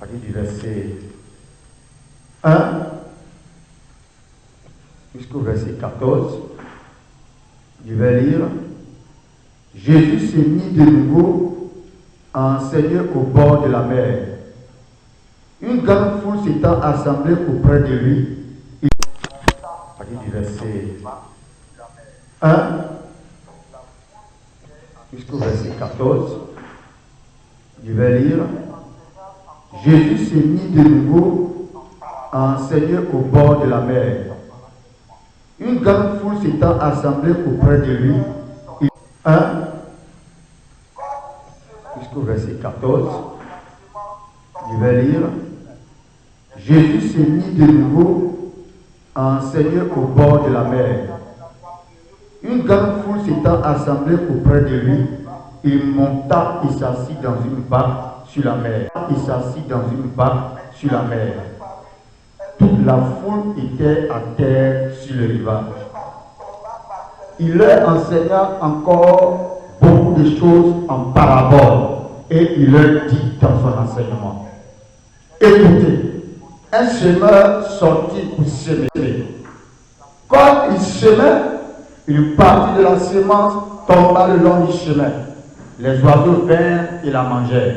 à partir du verset 1 jusqu'au verset 14. Je vais lire. Jésus s'est mis de nouveau à enseigner au bord de la mer. Une grande foule s'étant assemblée auprès de lui, à partir du verset 1 jusqu'au verset 14, je vais lire. Jésus s'est mis de nouveau à enseigner au bord de la mer. Une grande foule s'étant assemblée auprès de lui, 1 jusqu'au verset 14, je vais lire. Jésus s'est mis de nouveau à enseigner au bord de la mer. Une grande foule s'étant assemblée auprès de lui, il monta et s'assit dans une barque sur la mer. Il s'assit dans une barque sur la mer. Toute la foule était à terre sur le rivage. Il leur enseigna encore beaucoup de choses en parabole et il leur dit dans son enseignement. Écoutez, un semeur sortit pour semer. Quand il semait, une partie de la semence tomba le long du chemin. Les oiseaux vinrent et la mangèrent.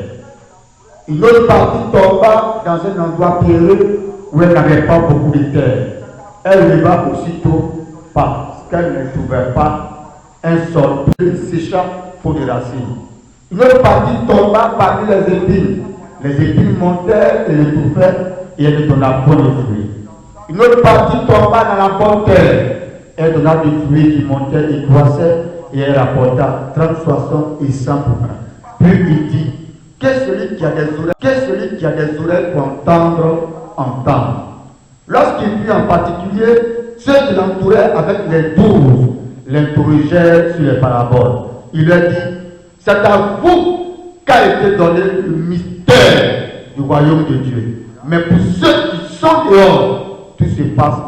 Une autre partie tomba dans un endroit pierreux où elle n'avait pas beaucoup de terre. Elle leva aussitôt parce qu'elle ne trouvait pas un sol. Elle sécha faute de racines. Une autre partie tomba parmi les épines. Les épines montèrent et l'étouffèrent et elle donna point de fruits. Une autre partie tomba dans la bonne terre. Elle donna des fruits qui montaient et croissaient et elle apporta 30, 60 et 100 pour un. Puis il dit, qu'est-ce celui qui a des oreilles pour entendre, entendre. Lorsqu'il vit en particulier, ceux qui l'entouraient avec les 12 l'interrogèrent sur les paraboles. Il leur dit, c'est à vous qu'a été donné le mystère du royaume de Dieu. Mais pour ceux qui sont dehors, tout se passe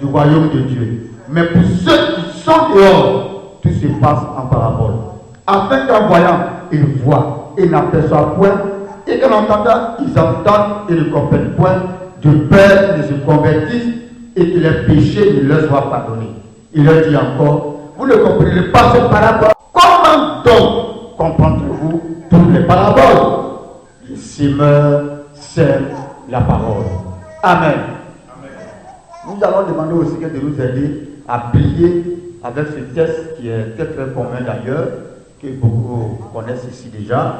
du royaume de Dieu. Mais pour ceux qui sont dehors, tout se passe en parabole. Afin qu'en voyant, ils voient et n'aperçoivent point, et qu'en entendant, ils entendent et ne comprennent point, de peur qu'ils ne se convertissent et que les péchés ne leur soient pardonnés. Il leur dit encore, vous ne comprenez pas cette parabole. Comment donc comprendrez-vous toutes les paraboles? Les semeurs sèment la parole. Amen. Nous allons demander au Seigneur de nous aider à prier avec ce texte qui est très très commun d'ailleurs, que beaucoup connaissent ici déjà.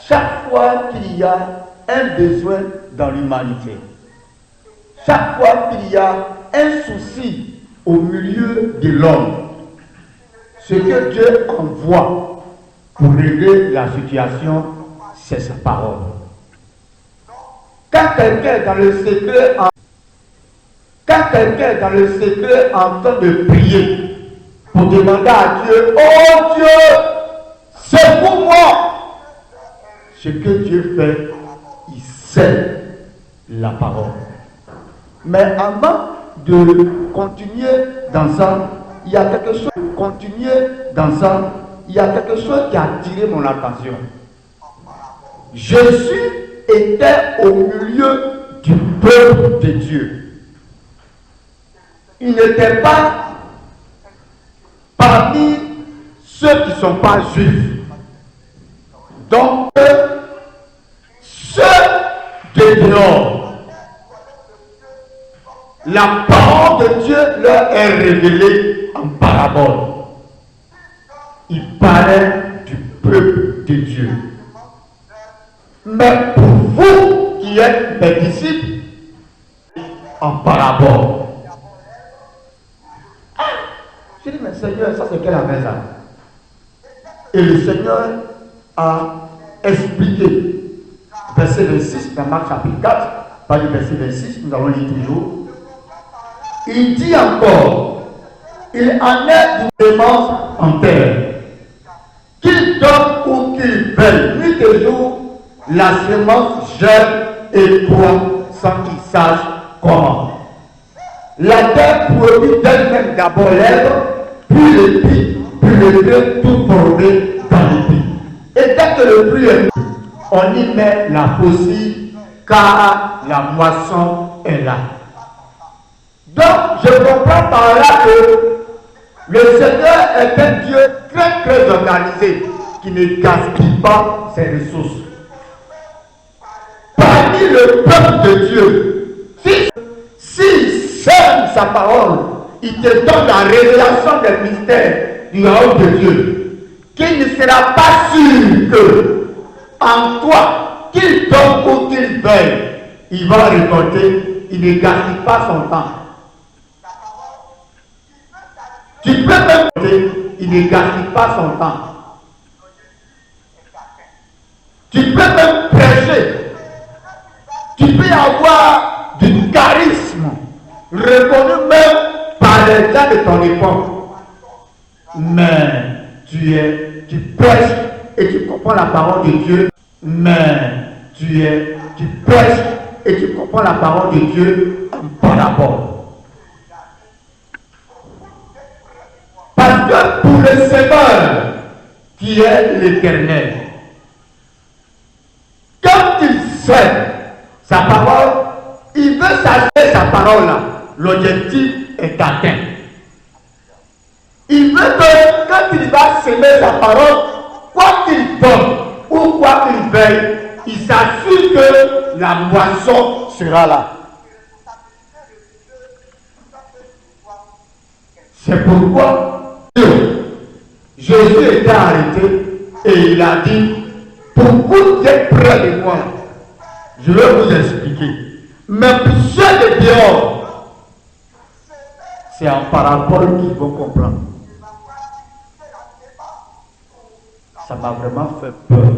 Chaque fois qu'il y a un besoin dans l'humanité, chaque fois qu'il y a un souci au milieu de l'homme, ce que Dieu envoie pour régler la situation, c'est sa parole. Quand quelqu'un est dans le secret, en train de prier pour demander à Dieu, oh Dieu, c'est pour moi. Ce que Dieu fait, il sait la parole. Mais avant de continuer dans ça, il y a quelque chose. Qui a attiré mon attention. Jésus était au milieu du peuple de Dieu. Il n'était pas parmi ceux qui ne sont pas juifs. Donc, ceux de dehors, la parole de Dieu leur est révélée en parabole. Il parlait du peuple de Dieu. Mais pour vous qui êtes mes disciples, en parabole. J'ai dit, mais Seigneur, ça c'est quelle affaire ça? Et le Seigneur a expliqué. Verset 26, dans Marc chapitre 4, pas du verset 26, nous allons lire toujours. Il dit encore, il en est une démence en terre. Qu'il donne ou qu'il veuille, nuit et jour, la semence germe et croît sans qu'il sache comment. La terre produit d'elle-même d'abord l'herbe, puis l'épi, puis le grain tout formé dans l'épi. Et dès que le fruit est on y met la faucille car la moisson est là. Donc, je comprends par là que le Seigneur est un Dieu très très organisé qui ne gaspille pas ses ressources. Parmi le peuple de Dieu, si sème sa parole, il te donne la révélation des mystères du royaume de Dieu, qu'il ne sera pas sûr que en toi, qu'il donne ou qu'il veuille, il va récolter, il ne gaspille pas son temps. Tu peux même il ne gaspille pas son temps. Tu peux même prêcher. Tu peux avoir du charisme, reconnu même par les gens de ton époque. Mais tu prêches et tu comprends la parole de Dieu. Mais tu prêches et tu comprends la parole de Dieu en parabole. Parce que pour le Seigneur, qui est l'Éternel, quand il sait sa parole, il veut s'acheter sa parole là, l'objectif est atteint. Il veut que quand il va semer sa parole, quoi qu'il donne ou quoi qu'il veuille, il s'assure que la moisson sera là. C'est pourquoi Jésus était arrêté et il a dit, pourquoi vous êtes près de moi? Je vais vous expliquer. Mais pour ceux de dehors, c'est en parabole qu'ils vont comprendre. Ça m'a vraiment fait peur.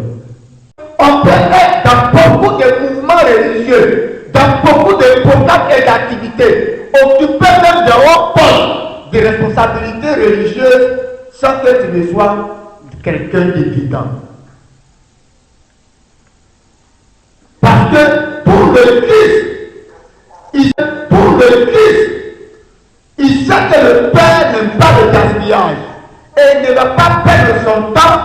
On peut être dans beaucoup de mouvements religieux, dans beaucoup de programmes et d'activités, occuper même de hauts postes de responsabilités religieuses sans que tu ne sois quelqu'un d'évident. Parce que pour le Christ, il sait que le Père n'aime pas le gaspillage et il ne va pas perdre son temps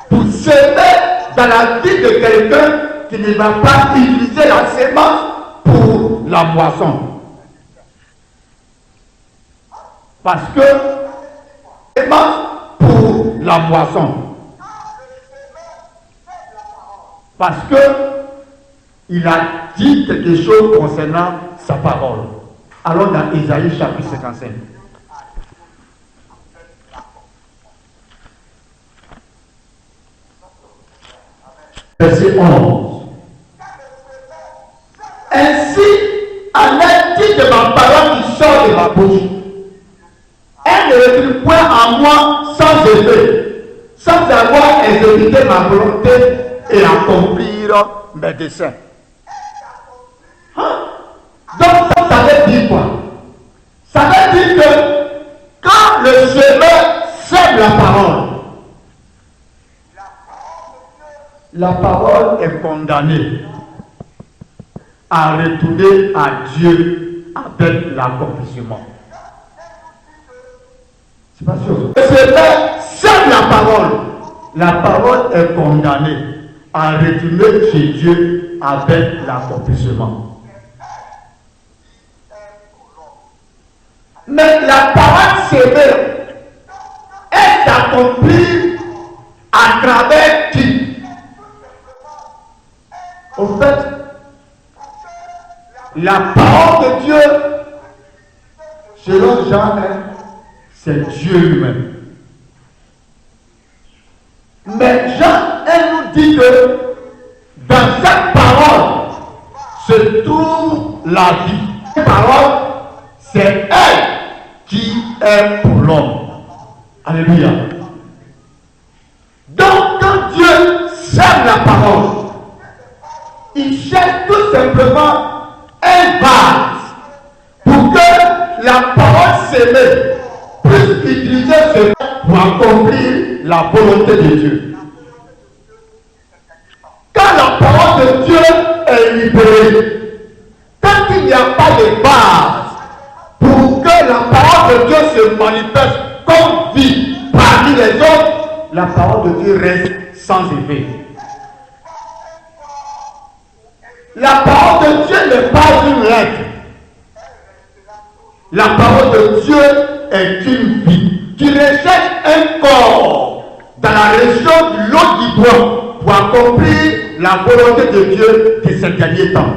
pour semer dans la vie de quelqu'un qui ne va pas utiliser la sémence pour la moisson. Parce que sémence pour la moisson. Parce que il a dit quelque chose concernant sa parole. Allons dans Ésaïe chapitre 55. Verset 11. Ainsi en est-il de ma parole qui sort de ma bouche. Elle ne retourne point en moi sans effet, sans avoir exécuté ma volonté et accomplir mes desseins. Donc ça veut dire quoi? Ça veut dire que quand le semeur sème la parole est condamnée à retourner à Dieu avec l'accomplissement. C'est pas sûr. Le semeur sème la parole est condamnée à retourner chez Dieu avec l'accomplissement. Mais la parole sévère est accomplie à travers qui? Au fait, la parole de Dieu, selon Jean, c'est Dieu lui-même. Mais Jean, elle nous dit que dans cette parole se trouve la vie. Cette parole, c'est elle qui est pour l'homme. Alléluia. Donc, quand Dieu sème la parole, il cherche tout simplement un vase pour que la parole s'émette puisse utiliser ce pour accomplir la volonté de Dieu. Quand la parole de Dieu est libérée, tant qu'il n'y a pas de base pour que la parole de Dieu se manifeste comme vie parmi les autres, la parole de Dieu reste sans effet. La parole de Dieu n'est pas une lettre. La parole de Dieu est une vie qui recherche un corps dans la région du lot du bois pour accomplir la volonté de Dieu de ces derniers temps.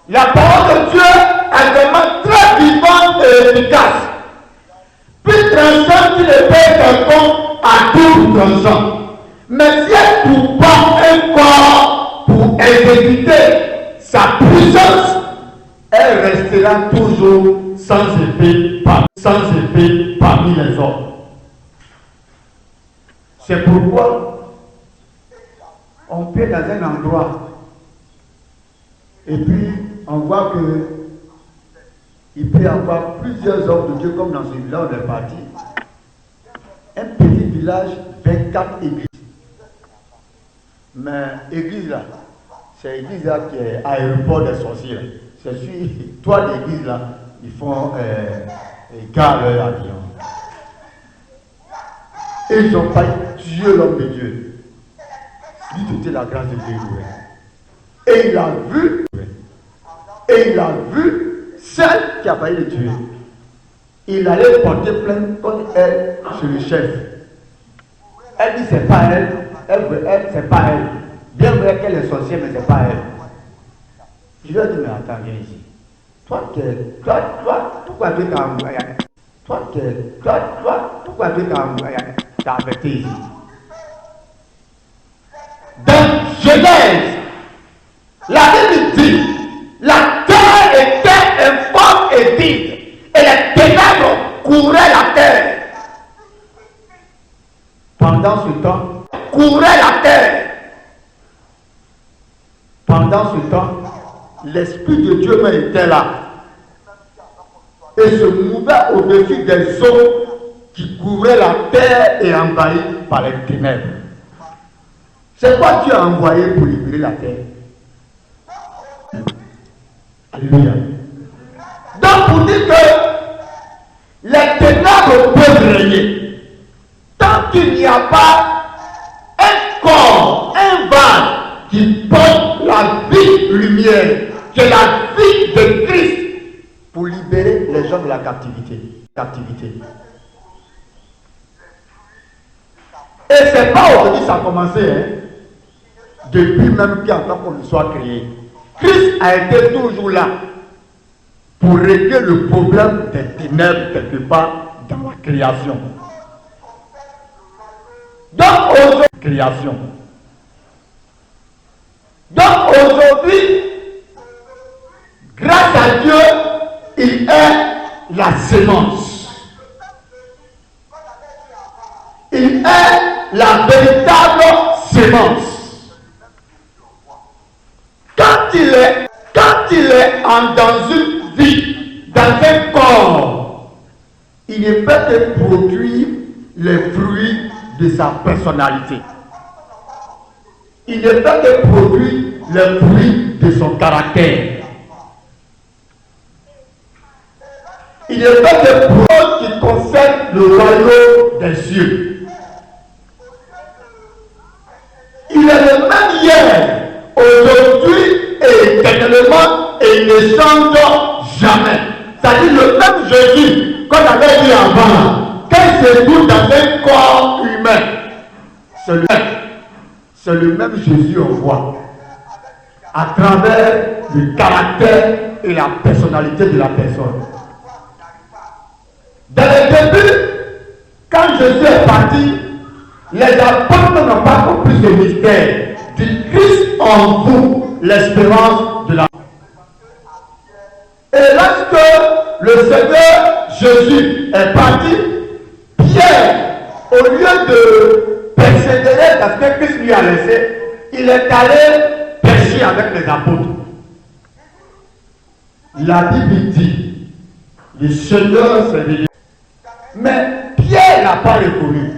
La parole de Dieu est vraiment très vivante et efficace. Plus tranchante qu'il ne peut quelconque à double tranchant. Mais si elle ne trouve pas un corps pour exécuter sa puissance, elle restera toujours sans effet parmi les hommes. C'est pourquoi on peut dans un endroit et puis on voit que il peut y avoir plusieurs hommes de Dieu comme dans ce village où on est parti. Un petit village, 24 églises. Mais l'église là, c'est l'église là qui est aéroport des sorciers. C'est sur toi l'église là, ils font gare leur avion. Ils n'ont pas tué l'homme de Dieu. Lui c'était la grâce de Dieu. Et il a vu celle qui a failli le tuer. Il allait porter plainte contre elle sur le chef. Elle dit c'est pas elle. Elle c'est pas elle. Bien vrai qu'elle est sorcière, mais c'est pas elle. Je lui ai dit mais attends, viens ici. Toi, pourquoi tu t'as envoyé? Pourquoi tu t'as affecté ici? Dans Genèse, la Bible dit, la terre était informe et vide, et les ténèbres couvraient la terre. Pendant ce temps, l'Esprit de Dieu était là et se mouvait au-dessus des eaux qui couvraient la terre et envahies par les ténèbres. C'est quoi Dieu a envoyé pour libérer la terre? Alléluia. Donc pour dire que les ténèbres peuvent régner tant qu'il n'y a pas un corps, un vase qui porte la vie lumière, qui est la vie de Christ, pour libérer les gens de la captivité. Et c'est pas aujourd'hui que ça a commencé, hein? Depuis même qu'avant qu'on soit créé. Christ a été toujours là pour régler le problème des ténèbres quelque part dans la création. Donc aujourd'hui, grâce à Dieu, il est la sémence. Il est la véritable sémence. Quand il est dans une vie, dans un corps, il ne peut que produire les fruits de sa personnalité. Il ne peut que produire les fruits de son caractère. Il ne peut que produire qui concerne le royaume des cieux. Il est le même hier, aujourd'hui et éternellement, et il ne change jamais. C'est-à-dire le même Jésus qu'on avait dit avant, quand il se trouve dans un corps humain, c'est le même Jésus on voit à travers le caractère et la personnalité de la personne. Dans le début, quand Jésus est parti, les apôtres n'ont pas compris ce mystère du Christ en vous, l'espérance de la. Et lorsque le Seigneur Jésus est parti, Pierre, au lieu de persévérer dans ce que Christ lui a laissé, il est allé pêcher avec les apôtres. La Bible dit, le Seigneur s'est révélé. Mais Pierre n'a pas reconnu.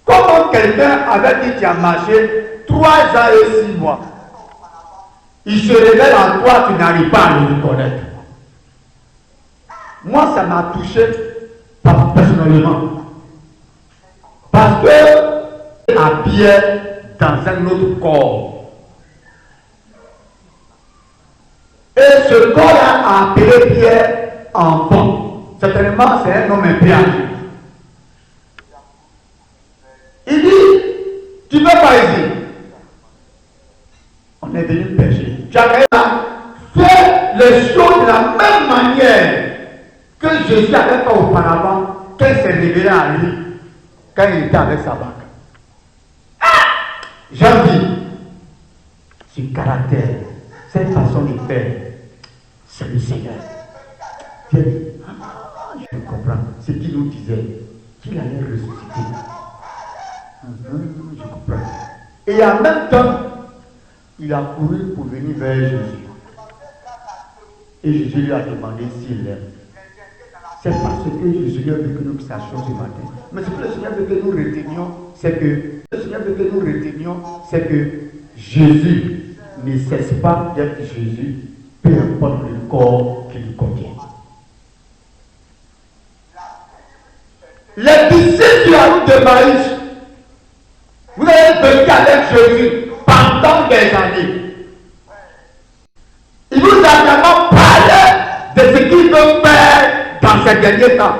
Comment quelqu'un avait dit qu'il a marché 3 ans et 6 mois, il se révèle en toi, tu n'arrives pas à le reconnaître. Moi, ça m'a touché personnellement. Parce que à Pierre dans un autre corps. Et ce corps-là a appelé Pierre enfant. Certainement, c'est un homme impérial. Il dit, tu ne veux pas ici. On est venu pêcher. Tu as fait les choses de la même manière que Jésus avait fait auparavant, qu'elle s'est révélée à lui quand il était avec sa barque. J'ai dit, ce caractère, cette façon de faire, c'est le Seigneur. Je comprends ce qu'il nous disait, qu'il allait ressusciter. Je comprends. Et en même temps, il a couru pour venir vers Jésus. Et Jésus lui a demandé s'il l'aime. C'est parce que Jésus veut que nous sachions ce matin. Mais ce que le Seigneur veut que nous retenions, c'est que Jésus ne cesse pas d'être Jésus, peu importe le corps qui lui convient. Les disciples de la route de Maïs, vous avez vécu avec Jésus pendant des années. Il vous a vraiment parlé de ce qu'il veut faire dans ces derniers temps.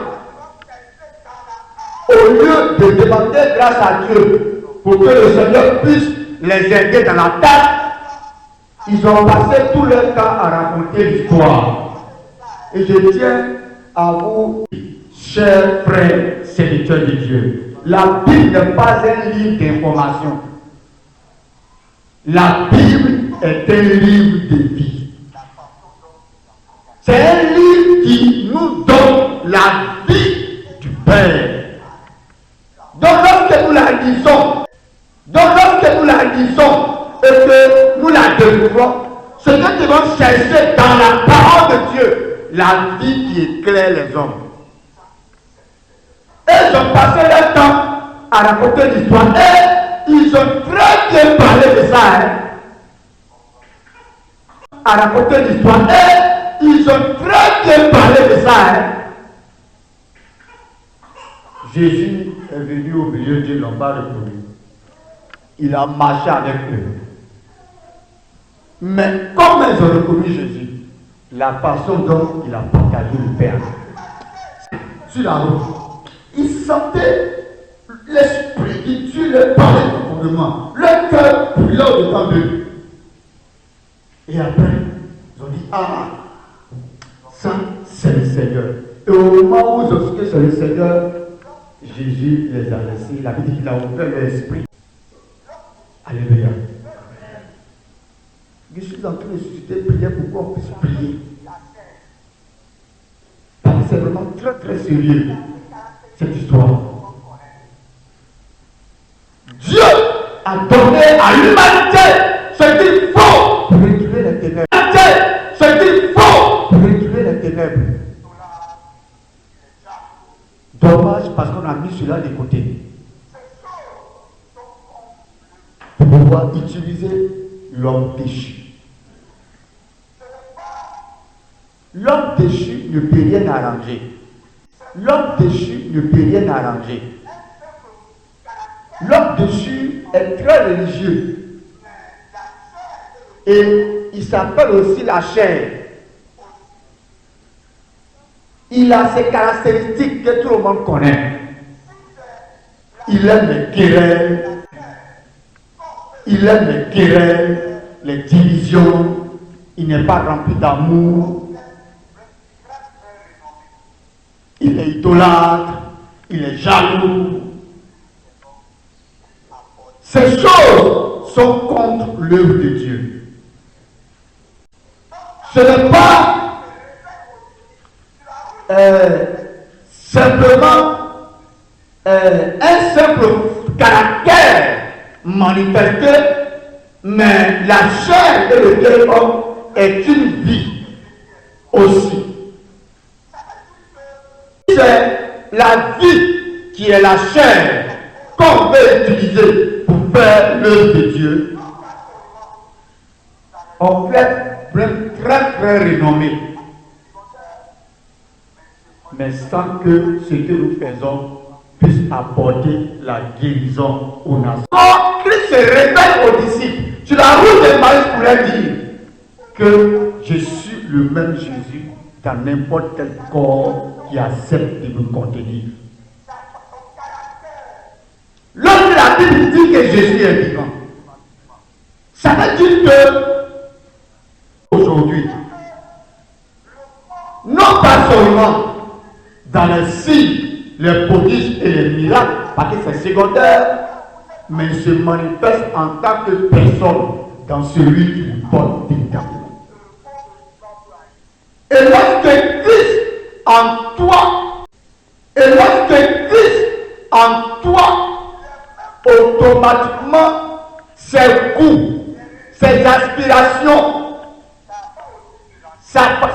Au lieu de demander grâce à Dieu pour que le Seigneur puisse les aider dans la tâche, ils ont passé tout leur temps à raconter l'histoire. Et je tiens à vous, chers frères serviteurs de Dieu, la Bible n'est pas un livre d'information. La Bible est un livre de vie. C'est un livre qui nous donne la vie du Père. Donc lorsque nous la lisons, et que nous la découvrons, ce que nous devons chercher dans la parole de Dieu, la vie qui éclaire les hommes. Et ils ont passé leur temps à raconter l'histoire. Et ils ont très bien parlé de ça. À raconter l'histoire. Et ils ont très bien parlé de ça. Jésus est venu au milieu d'eux, ils n'ont pas reconnu. Il a marché avec eux. Mais comme ils ont reconnu Jésus, la façon dont il a partagé le Père sur la route, ils sentaient l'Esprit de Dieu leur parlait profondément, leur cœur brûlait au-dedans d'eux. Et après, ils ont dit, ah, ça c'est le Seigneur. Et au moment où ils ont su que c'est le Seigneur, Jésus les a laissés, la Bible dit qu'il a ouvert l'esprit. Alléluia. Je suis en train de susciter prière pour qu'on puisse prier. Parce que c'est vraiment très très sérieux, cette histoire. Dieu a donné à l'humanité ce qu'il faut pour retirer les ténèbres. Ce qu'il faut pour retirer les ténèbres. Dommage parce qu'on a mis cela de côté. Pour pouvoir utiliser l'homme déchu. L'homme déchu ne peut rien arranger. L'homme déchu ne peut rien arranger. L'homme déchu est très religieux. Et il s'appelle aussi la chair. Il a ses caractéristiques que tout le monde connaît. Il aime les querelles. Il aime les querelles, les divisions. Il n'est pas rempli d'amour. Il est idolâtre. Il est jaloux. Ces choses sont contre l'œuvre de Dieu. Ce n'est pas simplement un simple caractère manifesté, mais la chair de l'autel homme est une vie aussi. C'est la vie qui est la chair qu'on veut utiliser pour faire l'œuvre de Dieu. On peut être très très renommé, mais sans que ce que nous faisons puisse apporter la guérison aux nations. Christ se révèle aux disciples sur la route d'Emmaüs pour leur dire que je suis le même Jésus dans n'importe quel corps qui accepte de me contenir. Lorsque la Bible dit que Jésus est vivant, ça veut dire que aujourd'hui, non pas seulement dans les signes, les prodiges et les miracles, parce que c'est secondaire, mais il se manifeste en tant que personne dans celui qui vous porte véritablement. Et lorsque Christ en toi, automatiquement, ses goûts, ses aspirations,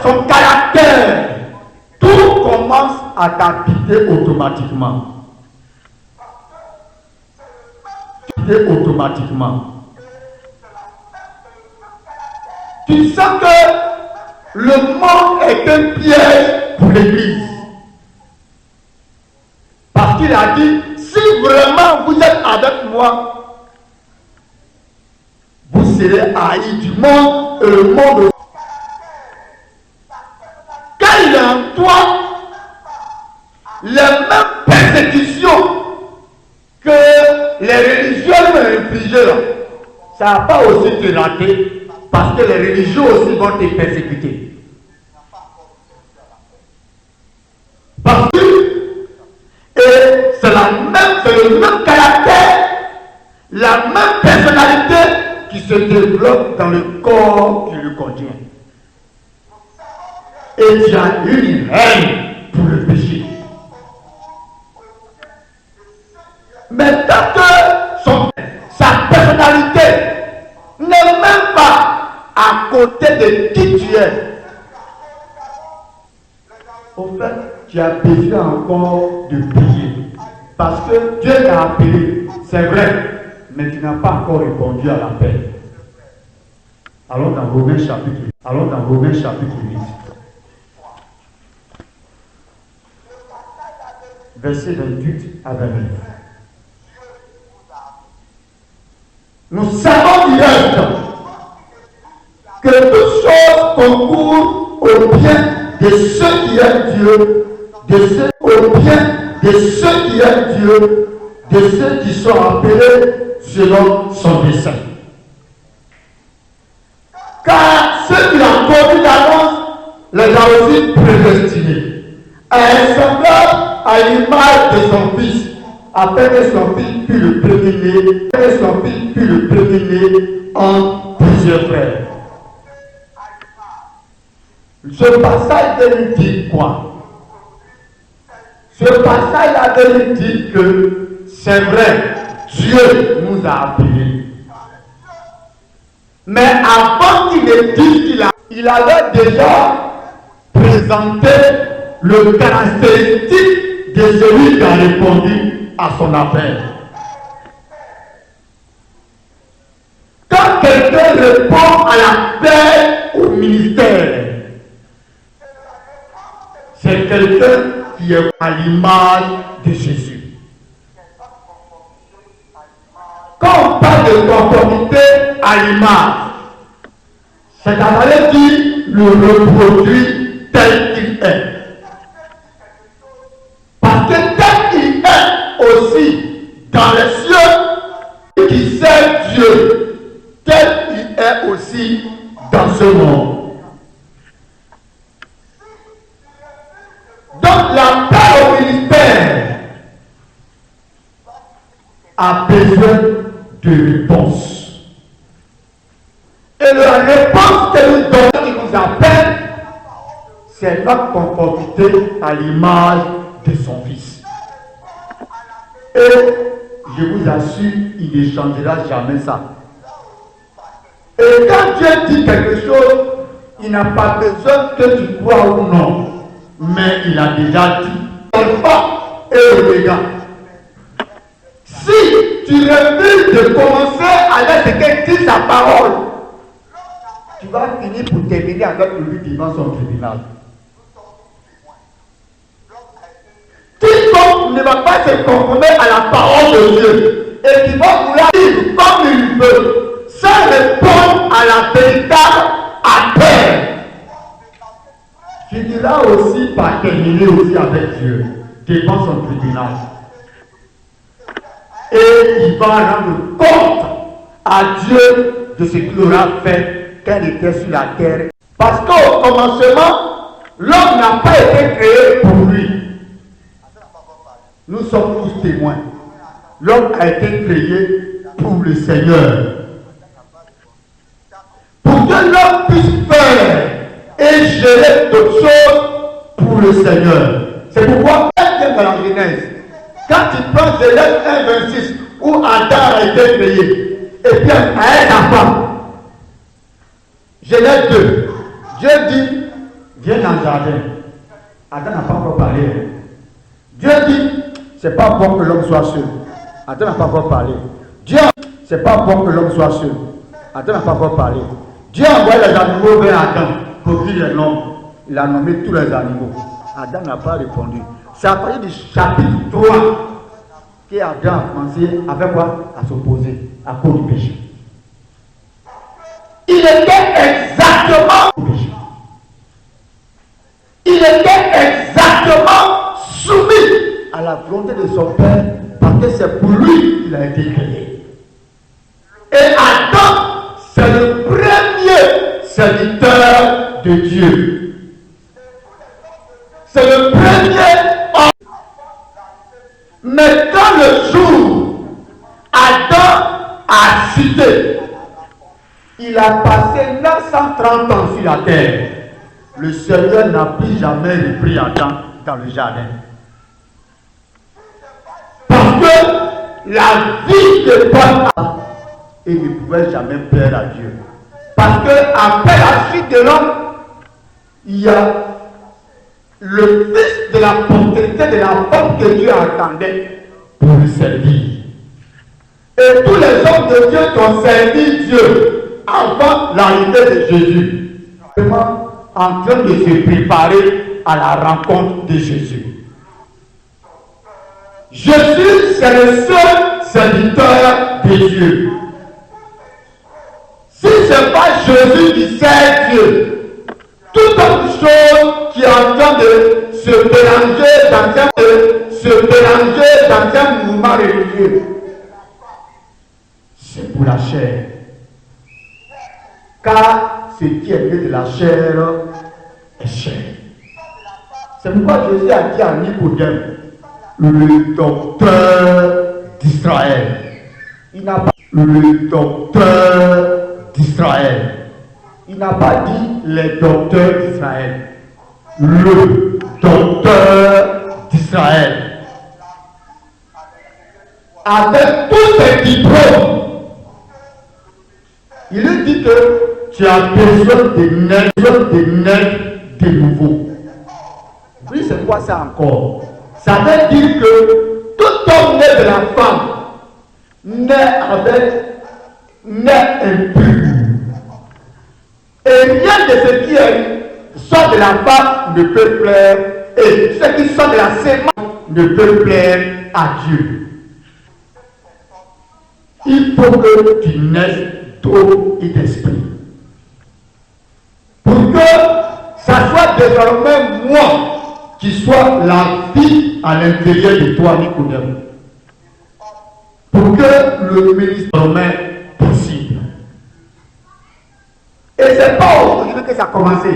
son caractère, tout commence à t'habiter automatiquement. Tu sens que le monde est un piège pour l'Église. Parce qu'il a dit, si vraiment vous êtes avec moi, vous serez haïs du monde et le monde aussi. Quand il est en toi, les mêmes persécutions que les religieux m'ont infligées, ça ne va pas aussi te rater, parce que les religieux aussi vont te persécuter. Parce que c'est le même caractère, la même personnalité qui se développe dans le corps qui le contient. Et il y a une haine pour le péché. Mais tant que sa personnalité n'est même pas à côté de qui tu es, au fait, tu as besoin encore de prier. Parce que Dieu t'a appelé, c'est vrai, mais tu n'as pas encore répondu à l'appel. Allons dans Romains chapitre 8. Verset 28 à 29. Nous savons du reste que toutes choses concourent au bien de ceux qui aiment Dieu, de ceux qui sont appelés selon son dessein. Car ceux qui ont conduit d'avance les a aussi prédestinés à un semblable à l'image de son fils, afin que son fils puis le premier-né en plusieurs frères. Ce passage nous dit quoi? Ce passage nous dit que c'est vrai, Dieu nous a appelés. Mais avant qu'il ne dise il avait déjà présenté le caractéristique de celui qui a répondu à son appel. Quand quelqu'un répond à l'appel au ministère, c'est quelqu'un qui est à l'image de Jésus. Quand on parle de conformité à l'image, c'est-à-dire qu'il le reproduit tel qu'il est. Parce que tel qu'il est aussi dans les cieux, qui sert Dieu, tel il est aussi dans ce monde. Donc l'appel au ministère a besoin de réponse. Et la réponse que nous donnons, qui nous appelle, c'est notre conformité à l'image de son Fils. Et je vous assure, il ne changera jamais ça. Et quand Dieu dit quelque chose, il n'a pas besoin que tu crois ou non. Mais il a déjà dit, alpha et oméga. Si tu refuses de commencer avec ce que dit sa parole, tu vas finir pour terminer avec lui devant son tribunal. Quiconque ne va pas se conformer à la parole de Dieu et qui va vouloir vivre comme finira aussi par terminer aussi avec Dieu, devant son tribunal. Et il va rendre compte à Dieu de ce qu'il aura fait quand il était sur la terre. Parce qu'au commencement, l'homme n'a pas été créé pour lui. Nous sommes tous témoins. L'homme a été créé pour le Seigneur. Pour que l'homme puisse faire et gérer d'autres choses pour le Seigneur. C'est pourquoi, dans la Genèse, quand il prend Genèse 1,26, où Adam a été créé, et puis à sa femme, Genèse 2, Dieu dit, viens dans le jardin. Adam n'a pas encore parlé. Dieu dit, c'est pas bon que l'homme soit seul. Adam n'a pas encore parlé. Dieu, c'est pas bon que l'homme soit seul. Adam n'a pas encore parlé. Dieu a envoyé les animaux vers Adam pour qu'il les nomme. Il a nommé tous les animaux. Adam n'a pas répondu. C'est à partir du chapitre 3 qu'Adam a commencé avec quoi? À s'opposer à cause du péché. Il était exactement péché. Il était exactement soumis à la volonté de son Père parce que c'est pour lui qu'il a été créé. Et Adam, c'est le premier serviteur de Dieu. C'est le premier homme. Mais quand le jour, Adam a chuté, il a passé 930 ans sur la terre. Le Seigneur n'a plus jamais repris Adam dans le jardin. Parce que la vie de Paul, il ne pouvait jamais plaire à Dieu. Parce que après la chute de l'homme, il y a le fils de la postérité de la femme que Dieu attendait pour le servir. Et tous les hommes de Dieu qui ont servi Dieu avant l'arrivée de Jésus, vraiment en train de se préparer à la rencontre de Jésus. Jésus, c'est le seul serviteur de Dieu. Si ce n'est pas Jésus qui sert Dieu, toute autre chose qui est en train de se mélanger dans un mouvement religieux, c'est pour la chair. Car ce qui est né de la chair est chair. C'est pourquoi Jésus a dit à Nicodème, le docteur d'Israël. Il n'a pas le docteur d'Israël. Il n'a pas dit les docteurs d'Israël. Le docteur d'Israël. Avec tous ses diplômes, il lui dit que tu as besoin de naître de nouveau. Oui, c'est quoi ça encore? Ça veut dire que tout homme né de la femme naît impur. Et rien de ce qui sort de la femme ne peut plaire. Et ce qui sort de la sémence ne peut plaire à Dieu. Il faut que tu naisses d'eau et d'esprit. Pour que ça soit désormais moi qui soit la vie à l'intérieur de toi, Nicodème. Pour que le ministère soit possible. Et c'est pas aujourd'hui que ça a commencé.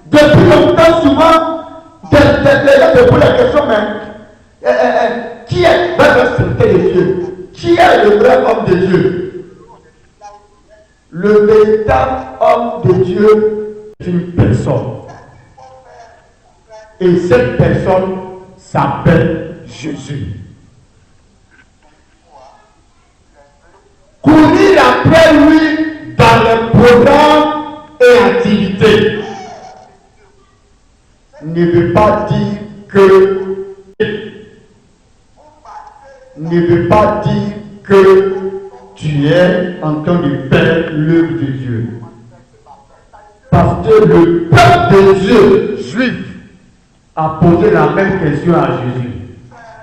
Depuis longtemps, souvent, les gens se posent la question, mais qui est le serviteur de Dieu? Qui est le vrai homme de Dieu? Le véritable homme de Dieu est une personne. Et cette personne s'appelle Jésus. Courir après lui dans les programmes et activités ne veut pas dire que tu es en train de faire l'œuvre de Dieu. Parce que le peuple de Dieu juif a posé la même question à Jésus.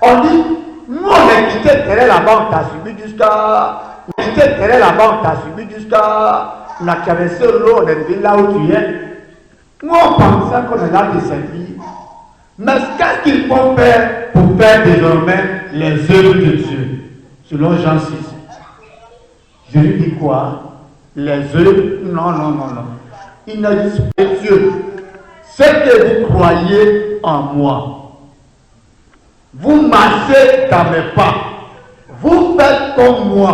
On dit, nous on a quitté terrain là-bas, on t'a suivi jusqu'à... On a quitté terrain là-bas, on t'a suivi jusqu'à... On a traversé l'eau, on est venu là où tu es. Nous, on pensait qu'on est là de servir. Mais qu'est-ce qu'il faut faire pour faire désormais les œuvres de Dieu? Selon Jean 6. Je lui dis quoi? Les œuvres? Non, non, non, non. Il ne dit pas Dieu. Ce que vous croyez en moi. Vous marchez dans mes pas. Vous faites comme moi.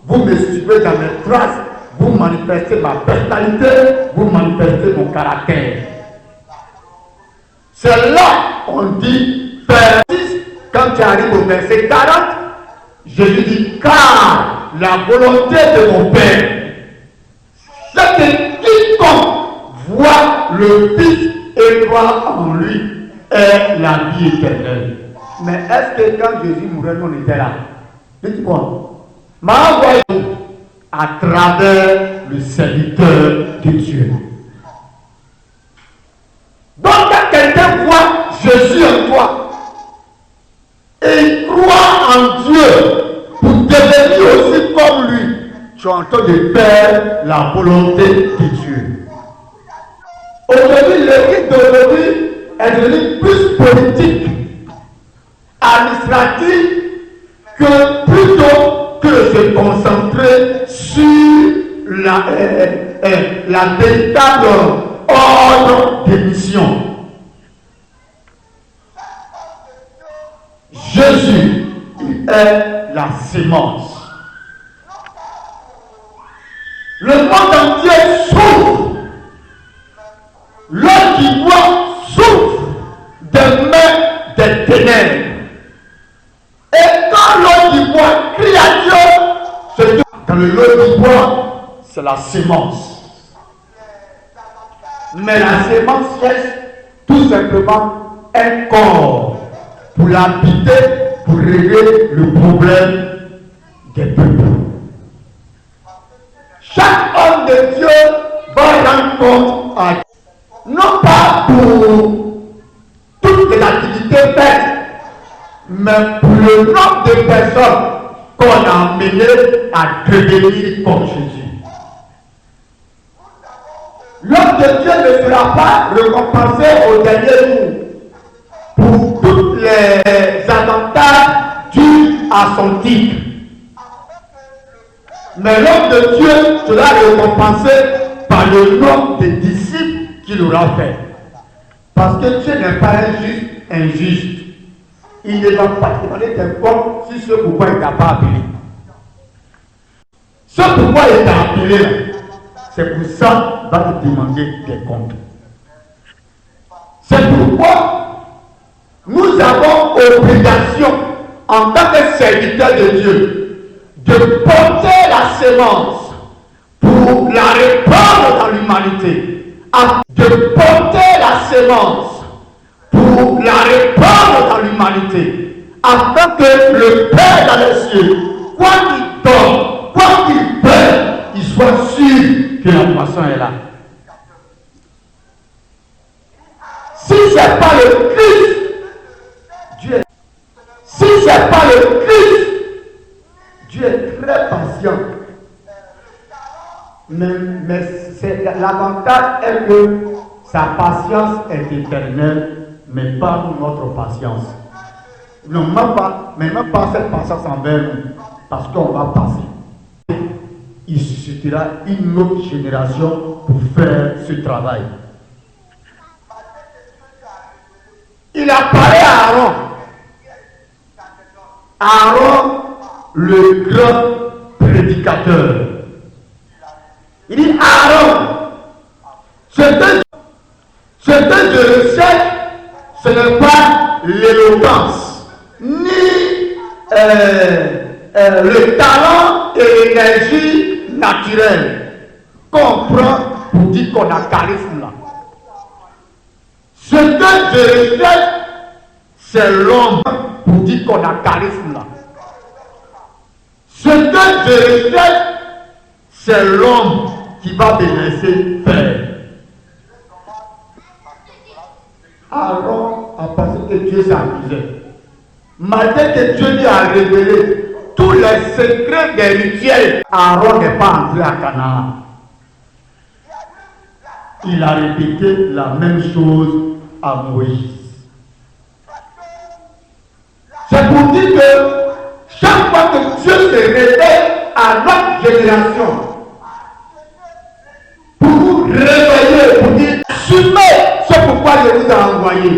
Vous me suivez dans mes traces. Vous manifestez ma personnalité. Vous manifestez mon caractère. C'est là on dit Père 6. Quand tu arrives au verset 40, Jésus dit car la volonté de mon Père, c'est que quiconque voit le Fils et croit en lui est la vie éternelle. Mais est-ce que quand Jésus mourait, on était là? Dites-moi. M'a envoyé à travers le serviteur de Dieu. Donc quand quelqu'un voit Jésus en toi et croit en Dieu pour devenir aussi comme lui, tu es en train de faire la volonté de Dieu. Aujourd'hui, l'église d'aujourd'hui est devenue plus politique, administrative, que plutôt que de se concentrer sur la véritable ordre de mission. Jésus est la sémence. Le monde entier souffre. L'homme qui voit souffre des mains des ténèbres. Et quand l'homme qui voit crie à Dieu, c'est dans le lot qui voit, c'est la sémence. Mais la sémence reste tout simplement un corps pour l'habiter, pour régler le problème des peuples. Chaque homme de Dieu va rendre compte à Dieu. Non pas pour toutes les activités faites, mais pour le nombre de personnes qu'on a amenées à devenir comme Jésus. L'homme de Dieu ne sera pas récompensé au dernier jour pour tous les avantages dus à son titre. Mais l'homme de Dieu sera récompensé par le nombre de disciples qu'il aura fait. Parce que Dieu n'est pas injuste. Il ne va pas te demander tes comptes si ce pourquoi il t'a pas appelé. Ce pourquoi il t'a appelé, c'est pour ça qu'il va te demander des comptes. C'est pourquoi nous avons obligation, en tant que serviteurs de Dieu, de porter la sémence pour la répandre dans l'humanité. De porter la sémence pour la répandre dans l'humanité, afin que le Père dans les cieux, quoi qu'il donne, quoi qu'il paie, il soit sûr que la moisson est là. Si ce n'est pas le Christ, Dieu est... Si ce n'est pas le Christ, Dieu est très patient. Mais l'avantage est que sa patience est éternelle, mais pas notre patience. Non, même pas cette patience envers nous, parce qu'on va passer. Il suscitera une autre génération pour faire ce travail. Il apparaît à Aaron. Aaron, le grand prédicateur. Il dit Aaron, ce que je recherche, ce n'est pas l'éloquence, ni le talent et l'énergie naturelle qu'on prend pour dire qu'on a charisme là. Ce que je recherche, c'est l'homme pour dire qu'on a charisme là. Ce que je recherche, c'est l'homme qui va te laisser faire. Aaron a pensé que Dieu s'amusait. Malgré que Dieu lui a révélé tous les secrets des rituels, Aaron n'est pas entré à Canaan. il a répété la même chose à Moïse. C'est pour dire que chaque fois que Dieu se révèle à notre génération, pour nous réveiller, pour dire assumez ce pourquoi il vous a envoyé,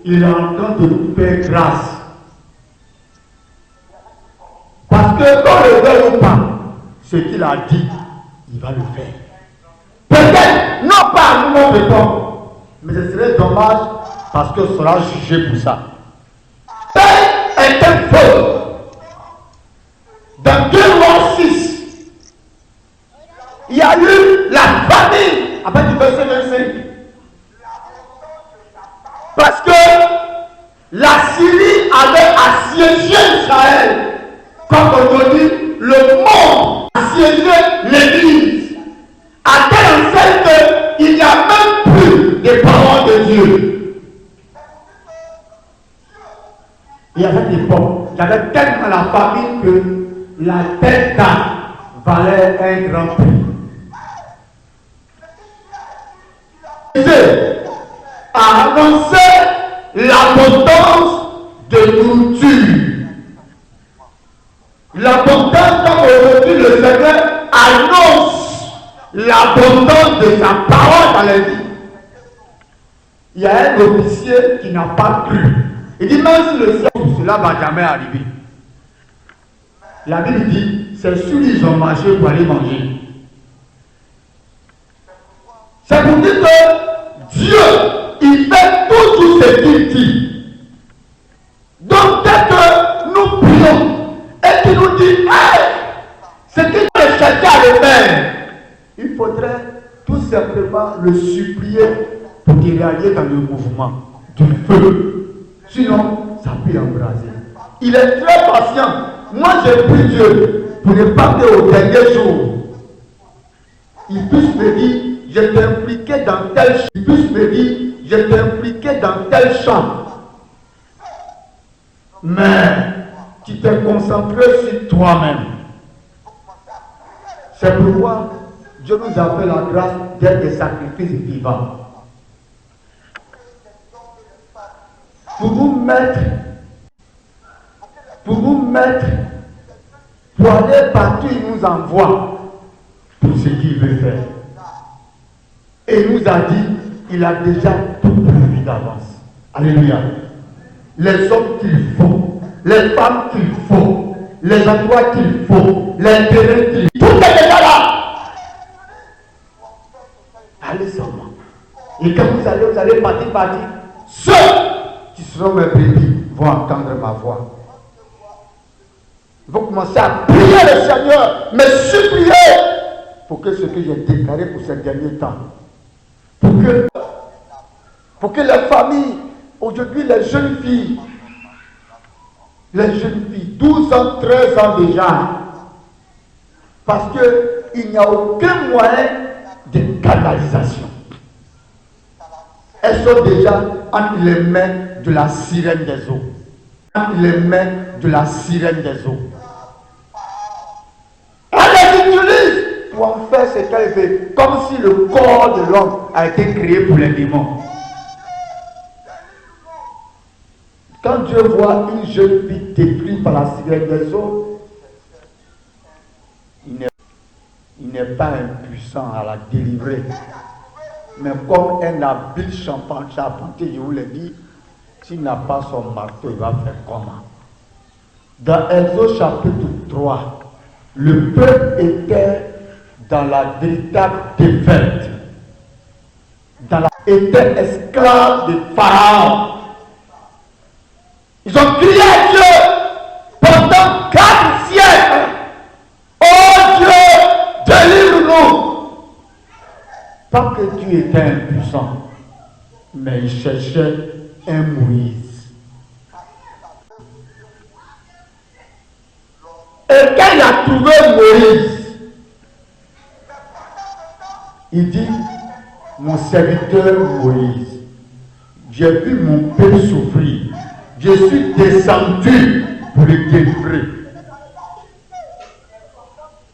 il est en train de nous faire grâce. Parce que quand le veuille ou pas, ce qu'il a dit, il va le faire. Peut-être, non pas à nous non répondre, mais ce serait dommage parce que sera jugé pour ça. Est un feu. Dans 2 Rois 6, il y a eu la famine à partir du verset 25. Parce que la Syrie avait assiégé Israël. Comme aujourd'hui, le monde a assiégé l'Église. À telle enseigne qu'il n'y a même plus de paroles de Dieu. Il y avait des époques, il y avait tellement la famille que la tête d'âne valait un grand prix. Dieu a annoncé l'abondance de nourriture. L'abondance, comme aujourd'hui le Seigneur annonce l'abondance de sa parole dans la vie. Il y a un officier qui n'a pas cru. Il dit même si le ciel, cela ne va jamais arriver. La Bible dit, c'est sûr qu'ils ont marché pour aller manger. C'est pour dire que Dieu, il fait tout ce qu'il dit. Donc dès que nous prions et qu'il nous dit, hey, ce qu'il veut chercher à le faire, il faudrait tout simplement le supplier pour qu'il réalise dans le mouvement du feu. Sinon, ça peut embraser. Il est très patient. Moi, j'ai pris Dieu pour ne pas que au dernier jour, il puisse me dire, je t'ai impliqué dans tel champ. Il puisse me dire, je t'ai impliqué dans tel champ. Mais tu t'es concentré sur toi-même. C'est pourquoi Dieu nous a fait la grâce d'être des sacrifices vivants. Pour nous mettre, pour aller partout, il nous envoie pour ce qu'il veut faire. Et il nous a dit, il a déjà tout prévu d'avance. Alléluia. Les hommes qu'il faut, les femmes qu'il faut, les endroits qu'il faut, les terrains qu'il faut, tout est déjà là. Allez seulement. Et quand vous allez partir. Ceux qui seront mes brebis vont entendre ma voix. Ils vont commencer à prier le Seigneur, me supplier pour que ce que j'ai déclaré pour ces derniers temps, pour que les familles, aujourd'hui les jeunes filles, 12 ans, 13 ans déjà, parce qu'il n'y a aucun moyen de canalisation. Elles sont déjà entre les mains de la sirène des eaux. Entre les mains de la sirène des eaux. Elle les utilise pour en faire ce qu'elle veut, comme si le corps de l'homme a été créé pour les démons. Quand Dieu voit une jeune fille détruite par la sirène des eaux, il n'est pas impuissant à la délivrer. Mais comme un habile charpentier, je vous l'ai dit, s'il n'a pas son marteau, il va faire comment? Dans Exode chapitre 3, le peuple était dans la véritable défaite. Était esclave de Pharaon. Ils ont crié à Dieu pendant 4 siècles. Oh Dieu, délivre-nous. Pas que Dieu était impuissant, mais il cherchait un Moïse. Et quand il a trouvé Moïse, il dit, mon serviteur Moïse, j'ai vu mon peuple souffrir. Je suis descendu pour le délivrer.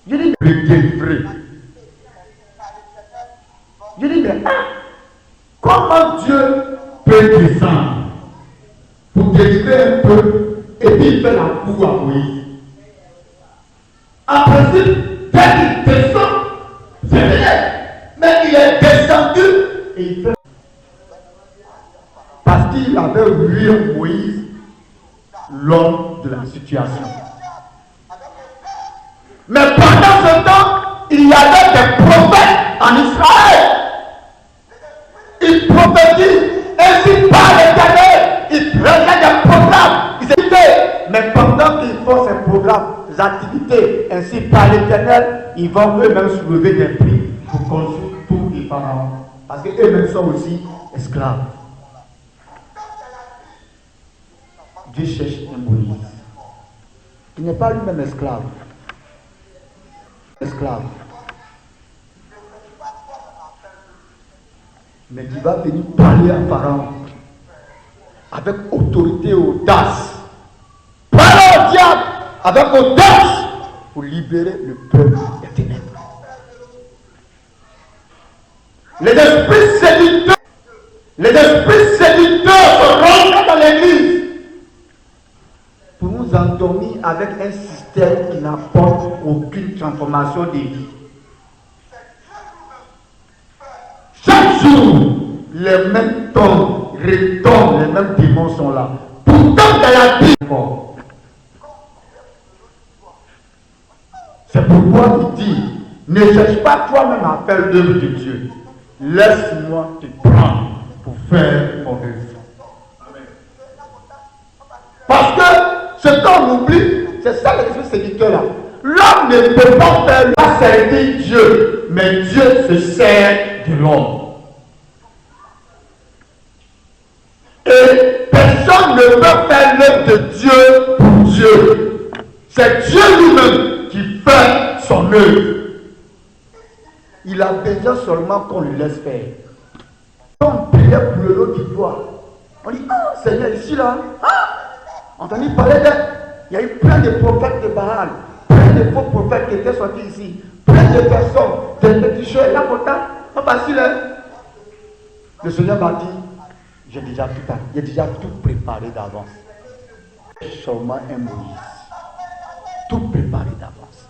Je dis le délivrer. Je dis, mais comment Dieu peut descendre pour délivrer un peu et puis il fait la cour à Moïse? En principe, dès qu'il descend, c'est rien. Mais il est descendu et il fait. Parce qu'il avait vu Moïse, l'homme de la situation. Mais pendant ce temps, il y avait des prophètes en Israël. Ils prophétisent, ainsi par l'Éternel. Ils prennent des programmes, ils étaient. Mais pendant qu'ils font ces programmes, ces activités, ainsi par l'Éternel, ils vont eux-mêmes soulever des prix pour construire tous les pharaons. Parce qu'eux-mêmes sont aussi esclaves. Dieu cherche un Moïse. Il n'est pas lui-même esclave. Esclave. Mais qui va venir parler à Pharaon avec autorité et audace. Parler au diable avec audace pour libérer le peuple des ténèbres. Les esprits séducteurs se rentrent dans l'église pour nous endormir avec un système qui n'apporte aucune transformation des vies. Chaque jour, les mêmes tons retombent, les mêmes démons sont là. Pourtant, dans la vie, c'est pourquoi il dit, ne cherche pas toi-même à faire l'œuvre de Dieu. Laisse-moi te prendre pour faire mon œuvre. Parce que ce qu'on oublie, c'est ça l'esprit séducteur là. L'homme ne peut pas faire la servir Dieu, mais Dieu se sert de l'homme. Et personne ne peut faire l'œuvre de Dieu pour Dieu. C'est Dieu lui-même qui fait son œuvre. Il a besoin seulement qu'on le laisse faire. Quand on priait pour le lot du bois, on dit, ah Seigneur, ici là, on entendit parler il y a eu plein de prophètes de Baal, plein de faux prophètes qui étaient sortis ici, plein de personnes, des péticheurs, là pourtant, pas facile. Le Seigneur m'a dit, j'ai déjà tout préparé d'avance. Seulement un Moïse. Tout préparé d'avance.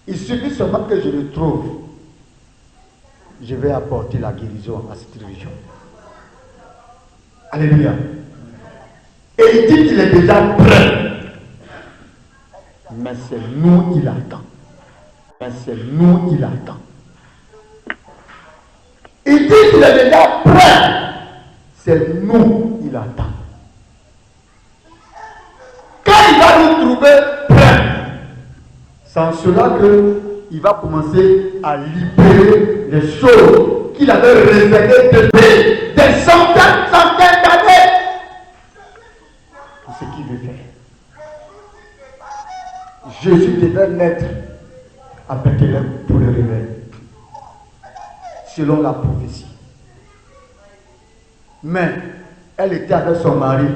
Il suffit seulement que je le trouve. Je vais apporter la guérison à cette région. Alléluia. Et il dit qu'il est déjà prêt. Mais c'est nous qu'il attend. Mais c'est nous qu'il attend. Il dit qu'il est déjà prêt. C'est nous qu'il attend. Quand il va nous trouver prêt, c'est en cela qu'il va commencer à libérer les choses qu'il avait réservées depuis des centaines d'années pour ce qu'il veut faire. Jésus devait naître à Bethléem pour le réveil, selon la prophétie. Mais elle était avec son mari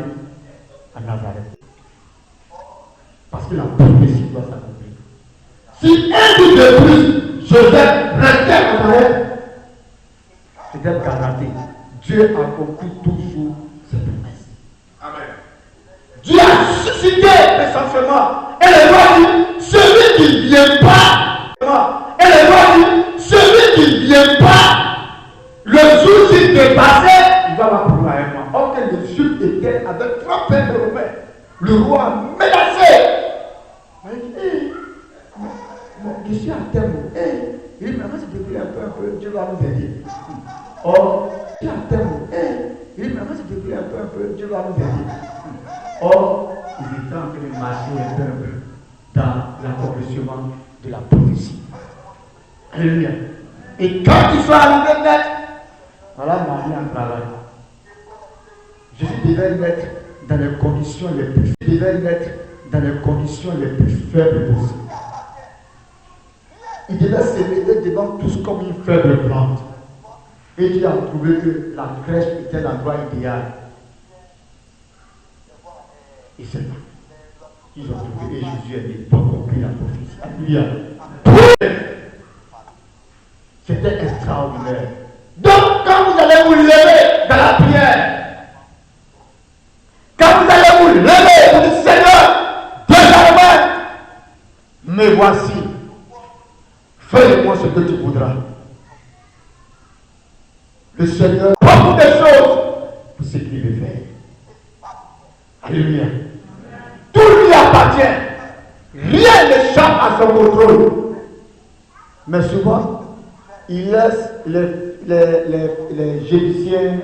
à Nazareth. Parce que la prophétie doit s'accomplir. Si un jour de plus, Joseph restait à Nazareth, c'était garanti. Dieu accomplit toujours ses promesses. Amen. Dieu a suscité essentiellement. Et le roi dit, celui qui ne vient pas. Et le roi dit, celui qui ne vient pas, le jour s'il est passé, il va m'apprendre avec moi. Or que le Juif était avec 3 pères de Romains. Le roi a menacé. Il dit, je suis à terme. Il dit, mais moi, c'est depuis un peu, Dieu va nous aider. Or, je suis à terme. Il dit, mais moi, c'est depuis un peu, Dieu va nous aider. Or, il est en train de marcher un peu dans l'accomplissement de la prophétie. Alléluia. Et quand ils sont arrivés net, voilà Marie en travail. Jésus devait naître dans les conditions les plus faibles possibles. Il devait se lever devant tous comme une faible plante. Et Dieu a trouvé que la crèche était l'endroit idéal. Et c'est là. Ils ont trouvé et Jésus est né pour accomplir la prophétie. Alléluia. C'était extraordinaire. fais de moi ce que tu voudras. Le Seigneur a beaucoup de choses pour ce qu'il veut faire. Alléluia. Tout lui appartient. Rien n'échappe à son contrôle. Mais souvent, il laisse les Jébusiens,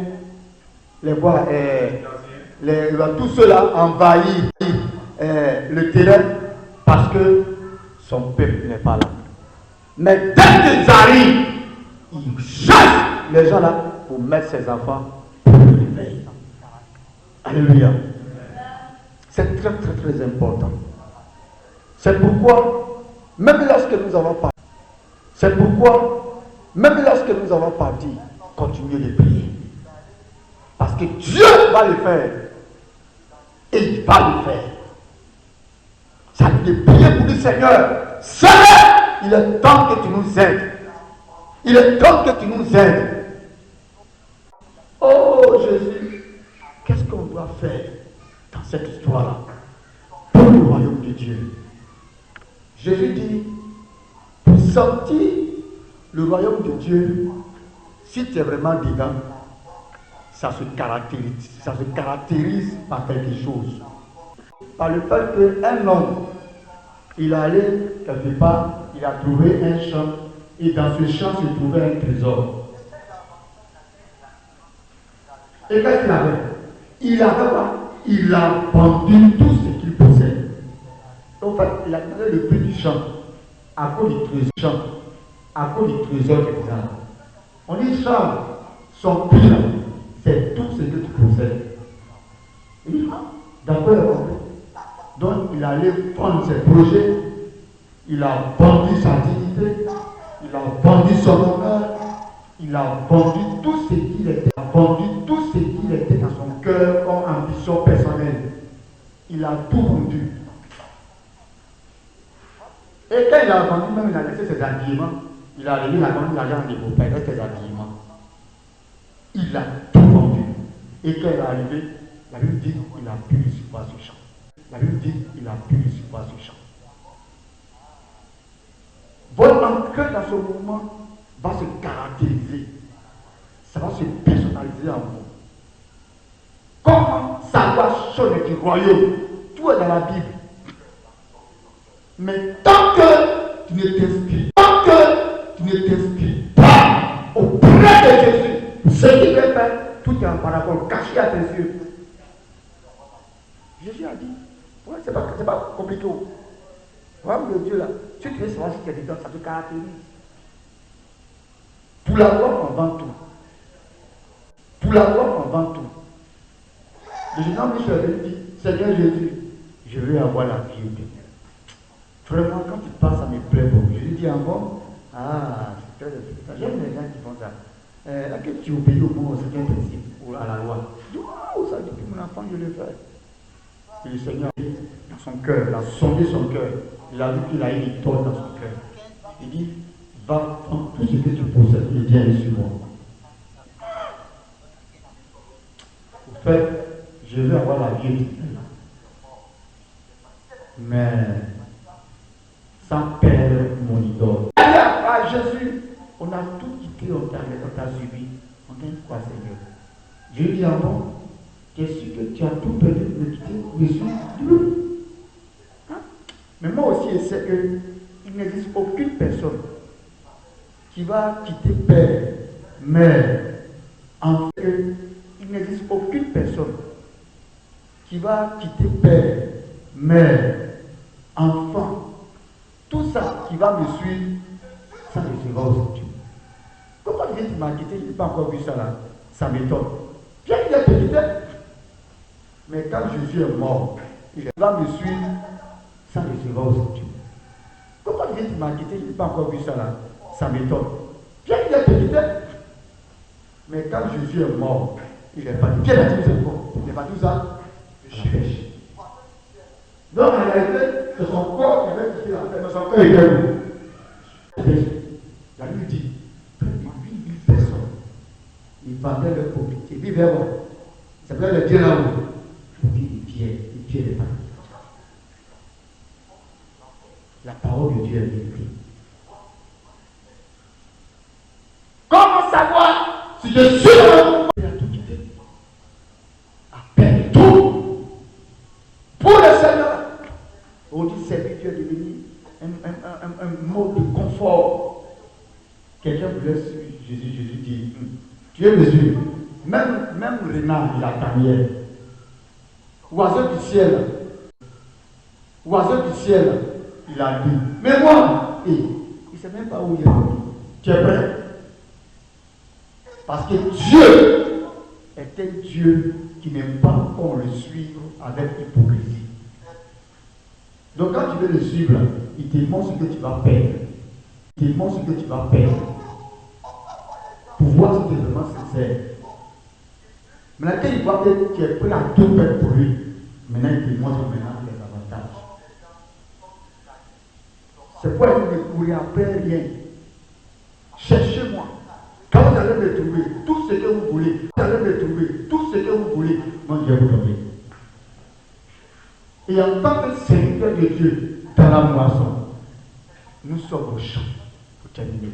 tous ceux-là envahir le terrain parce que son peuple n'est pas là. Mais dès qu'ils arrivent, il chasse les gens là pour mettre ses enfants pour le réveil. Alléluia. C'est très très très important. C'est pourquoi, même lorsque nous avons parti, continuez de prier. Parce que Dieu va le faire. Et il va le faire. Ça veut dire prier pour le Seigneur. Seigneur, il est temps que tu nous aides. Il est temps que tu nous aides. Oh Jésus, qu'est-ce qu'on doit faire dans cette histoire-là pour le royaume de Dieu? Jésus dit, pour sortir le royaume de Dieu, si tu es vraiment dedans, ça se caractérise par quelque chose. Par le fait qu'un homme, il allait quelque part, il a trouvé un champ, et dans ce champ se trouvait un trésor. Et qu'est-ce qu'il avait? Il a vendu tout ce qu'il possède. En fait, il a donné le prix du champ à cause du trésor, qu'il a. On dit Charles, son prix là, c'est tout ce que tu possèdes. Il dit, d'accord, donc il allait prendre ses projets, il a vendu sa dignité, il a vendu son honneur, il a vendu tout ce qu'il était, dans son cœur comme ambition personnelle. Il a tout vendu. Et quand il a vendu, même il a laissé ses habillements, il a donné l'argent des beaux-pères, ses habillements. Il a tout vendu. Et quand il est arrivé, la Bible dit qu'il a pu recevoir ce champ. Votre entrée dans ce mouvement va se caractériser. Ça va se personnaliser en vous. Comment savoir chose du royaume? Tout est dans la Bible. Mais tant que tu ne t'inscris pas auprès de Jésus, ce qu'il veut faire, tout est en parabole, caché à tes yeux. Jésus a dit, ouais, c'est pas compliqué. Royaume de Dieu là, si tu veux savoir si tu es dedans, ça te caractérise. Pour la gloire, on vend tout. Le jeune homme lui dit, Seigneur Jésus, je veux avoir la vie éternelle. Vraiment, quand tu passes, ça me plaît beaucoup. Je lui dis, bon, c'est très intéressant. J'aime les gens qui font ça. Là que tu obéis au bon, c'est un principe, ou à la loi. Je dis, waouh, ça dit que mon enfant, je le fais. Et le Seigneur, dans son cœur, il a sondé son cœur. Il a vu qu'il a une étoile dans son cœur. Il dit, va prendre tout ce que tu possèdes et viens sur moi. En fait, je veux avoir la vie éternelle. Mais sans perdre mon idole. À Jésus, on a tout quitté, on t'a suivi. On t'aime quoi, Seigneur? Je lui dis, bon, tu es sûr que tu as tout perdu de me quitter, Jésus? Mais moi aussi, je sais qu'il n'existe aucune personne qui va quitter père, mère, enfant. Il n'existe aucune personne qui va quitter père, mère, enfant. Tout ça qui va me suivre, ça recevoir aujourd'hui. Pourquoi tu m'as quitté, je n'ai pas encore vu ça là? Ça m'étonne. Bien qu'il est petit, mais quand Jésus est mort, il va me suivre, ça recevoir aujourd'hui. Pourquoi tu m'as quitté, je n'ai pas encore vu ça là? Ça m'étonne. Bien qu'il est petit, mais quand Jésus est mort, il est parti. Qui est parti ce corps? Il n'est pas tout ça. Je cherche. Donc en réalité, c'est son corps qui avait quitté la terre, mais son cœur était où? La Bible dit, près de lui, il fait ça. Il vendait leur propriété. Il vivait bon. Ça peut le dire là-haut. Il dit, il vient les parties. La parole de Dieu est vérité. Si je suis là, il a tout quitté. À peine tout. Pour le Seigneur. On dit servir Dieu est devenu un mot de confort. Quelqu'un voulait suivre Jésus. Jésus dit, tu es Jésus. Même renard, il a tanière. Oiseau du ciel, il a dit, mais moi, il ne sait même pas où il est venu. Tu es prêt? Parce que Dieu est un Dieu qui n'aime pas qu'on le suive avec hypocrisie. Donc quand tu veux le suivre, il te montre ce que tu vas perdre. Il te montre ce que tu vas perdre. Pour voir si tu es vraiment sincère. Maintenant, quand il voit que tu es prêt à tout faire pour lui, maintenant il te montre maintenant les avantages. C'est pourquoi il ne courir après rien. Cherchez-moi. Quand vous allez me trouver, tout ce que vous voulez, vous allez me trouver, tout ce que vous voulez, moi je vais vous donner. Et en tant que serviteur de Dieu dans la moisson, nous sommes au champ pour terminer.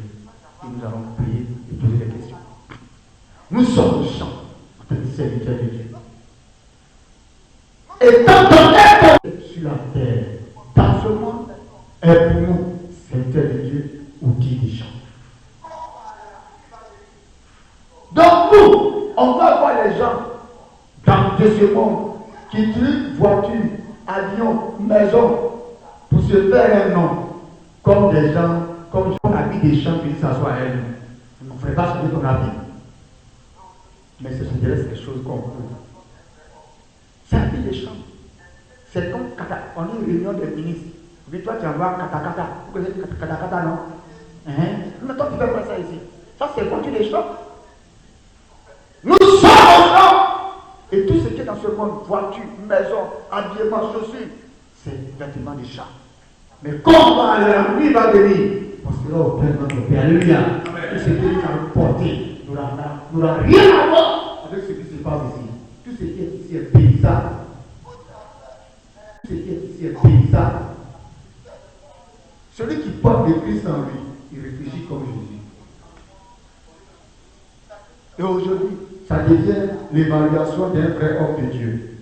Et nous allons prier et poser des questions. Nous sommes au champ en tant que serviteur de Dieu. Et quand on est sur la terre, dans ce monde, est pour nous, serviteur de Dieu, outil des champs. Donc nous, on va voir les gens dans ce monde qui utilisent voiture, avion, maison pour se faire un nom, comme des gens, comme on habite des champs qui s'assoient à elle. On ne ferait pas ce qu'on habite. Mais ce serait quelque chose qu'on peut. Ça habite des champs. C'est comme on est une réunion des ministres. Et toi, tu envoies katakata. Vous connaissez katakata, non? Mais toi, tu fais pas ça ici. Ça, c'est conduire des champs. Nous sommes ensemble. Et tout ce qui est dans ce monde, voiture, maison, habillement, chaussures, c'est vêtements des champs. Mais quand la nuit va venir, on sera au plein de notre Père. Alléluia. Tout ce qui est à nous porter n'aura rien à voir avec ce qui se passe ici. Tout ce qui est ici est paysan. Tout ce qui est ici est paysan. Celui qui porte le Christ en lui, il réfléchit comme Jésus. Et aujourd'hui, ça devient l'évaluation d'un vrai homme de Dieu.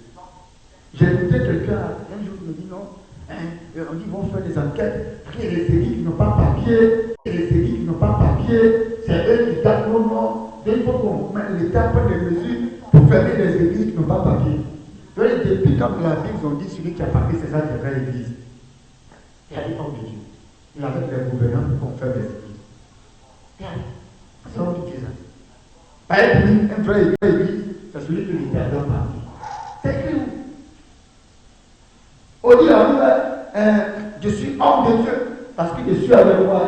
J'ai écouté quelqu'un, un jour, il me dit non, on dit qu'ils vont faire des enquêtes, parce qu'il y a des églises qui n'ont pas papier, c'est eux qui gardent nos noms. Il faut qu'on l'État prenne des mesures pour fermer les églises qui n'ont pas papier. Donc, depuis quand la Bible, ils ont dit celui qui a papier, c'est ça qui est vraie église. Il y a des hommes de Dieu. Et avec les gouvernants qu'on ferme les églises. C'est homme de Dieu, ça. Par exemple, un vrai église, c'est celui qui l'État a donné papier. C'est écrit où? On dit je suis homme de Dieu parce que je suis avec moi.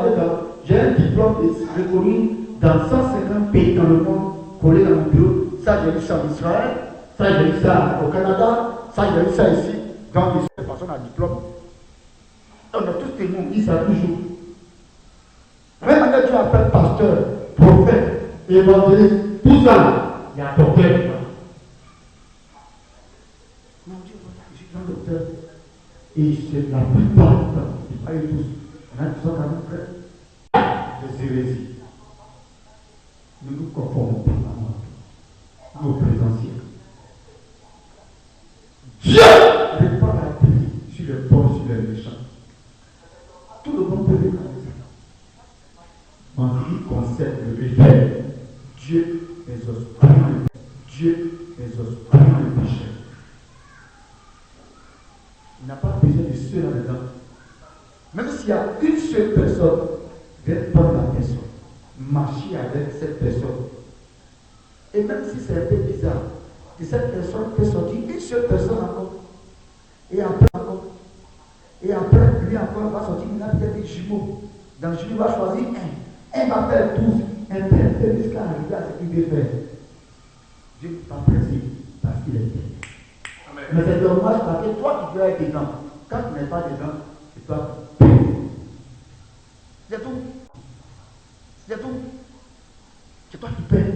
J'ai un diplôme reconnu dans 150 pays dans le monde, collé dans mon bureau. Ça, j'ai eu ça en Israël, ça, j'ai eu ça au Canada, ça, j'ai eu ça ici. Donc, les personnes à diplôme. On a tous témoins, on dit ça toujours. Même quand tu appelles pasteur, prophète, évangéliste, tout ça, il y a un docteur. Mon Dieu, je suis un docteur. Et c'est la plupart du temps, pas eu tous. Il y en a qui sont quand même prêts. Les hérésies. Nous nous conformons pas à nos présentiels. Dieu répand la pluie sur les bons, sur les méchants. Tout le monde peut le connaître. En ce qui concerne le réveil, Dieu n'exauce pas le péché. Il n'a pas besoin de ceux là-dedans. Même s'il y a une seule personne, répondre à la personne. Marcher avec cette personne. Et même si c'est un peu bizarre, de cette personne peut sortir une seule personne encore. Et après encore. Et après, lui encore va sortir peut-être des jumeaux. Dans le jumeau, il va choisir un. Un va faire 12. Un père jusqu'à arriver à ce qu'il veut faire. Dieu n'est pas pressé parce qu'il est bien. Mais c'est dommage parce que toi tu veux être dedans. Quand tu n'es pas dedans, c'est toi qui payes. C'est tout. C'est tout. C'est toi qui payes.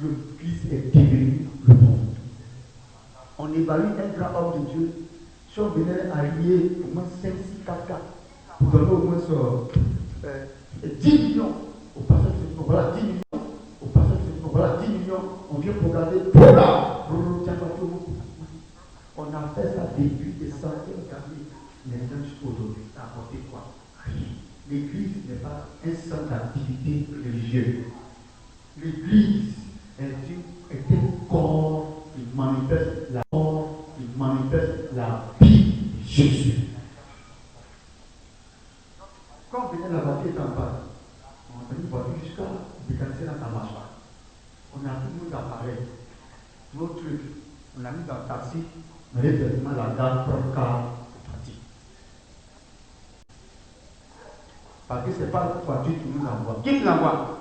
Le Christ est devenu le monde. On évalue un grand homme de Dieu. Si on venait à lier au moins 5, 6, 4 pour donner au moins 10 millions Au passage, voilà 10 millions. Au passage, voilà 10 millions. On vient programmer. On a fait ça depuis des centaines d'années. Maintenant, jusqu'aujourd'hui, ça a apporté quoi? Rien. L'église n'est pas un centre d'activité religieuse. L'église est un corps qui manifeste la vie de Jésus. Quand on venait la voiture est en panne, on a mis une voiture jusqu'à mécaniser dans sa mâchoire. On a mis nos appareils, nos trucs, on a mis dans le taxi, on allait directement la gare pour le car pour partir. Parce que ce n'est pas la voiture qui nous envoie. Qui nous envoie?